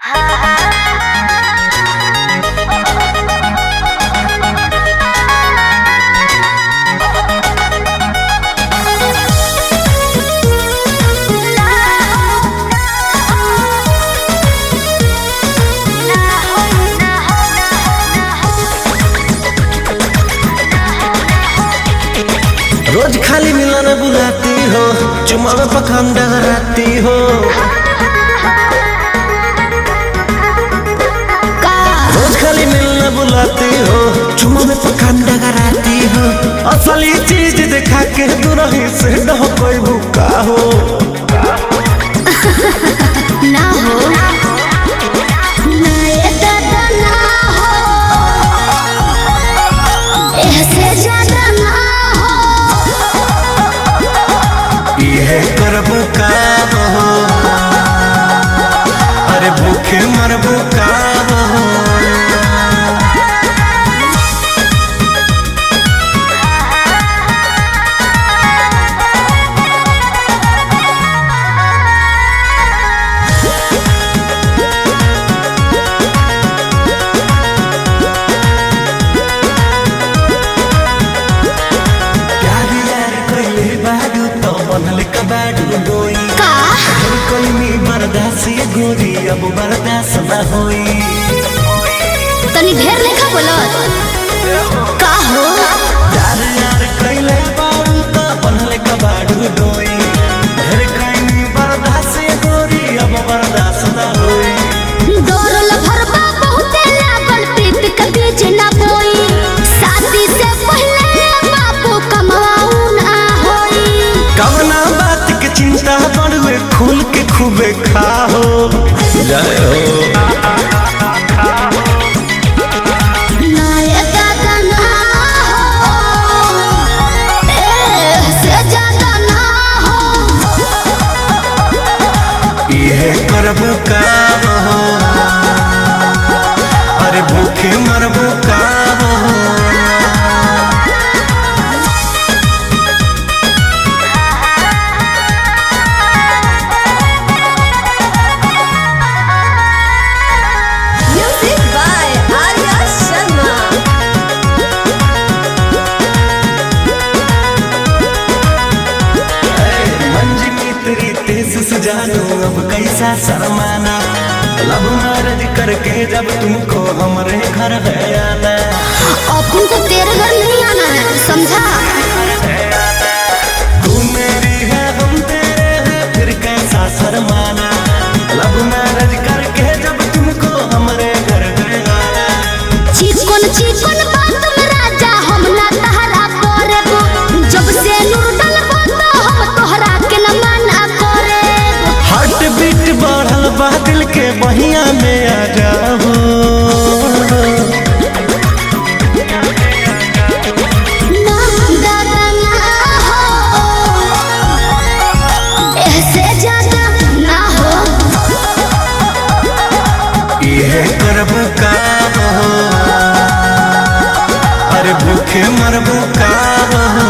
रोज खाली मिलन बुलाती हो, चुमा में पखान डगराती हो। रोज खाली मिलन बुलाती हो, चुमा में पखान डगराती हो। असली चीज दिखा के दुरही से न कोई भूखा हो ना हो करबू काम हो, अरे भूखे मरबू काम हो। गोरी अब बर्दाश्त न होई, तनी ढेर लेखा बोलत का हो। यार यार कइले बारू त बनले कबाड़ू डोई। ढेर कइनी बर्दाश्त गोरी अब बर्दाश्त न होई। डोरल भरबा बहुते लागल प्रीत के बीच ना बोई। शादी से पहले बापू कमाऊ ना होई। कवना बात के चिंता बड़ुए खुल के खूबे खाओ जय हो। करबू काम हो, अरे भूखे मरबू काम हो। Music by Arya Sharma. मंजिली तेरी तेज सजानो अब कैसा शर्माना। लब मैरिज करके जब तुमको हमरे घर है आना। अपन को तेरे घर नहीं आना है, समझा। तू मेरी है हम तेरे हैं, फिर कैसा शर्माना। लब मैरिज करके जब तुमको हमरे घर है आना। चिकन चिकन बात में राजा हम ना तहरा करेबो। जब से नूर डलबो तो हम तोहरा के न मना करेबो। हार्ट बीट बढ़ल बा दिल के बहिया में आ जाओ। ना दादा ना हो, ऐसे ज्यादा ना हो। ये करबू काम हो, अरे भूखे मरबू काम हो।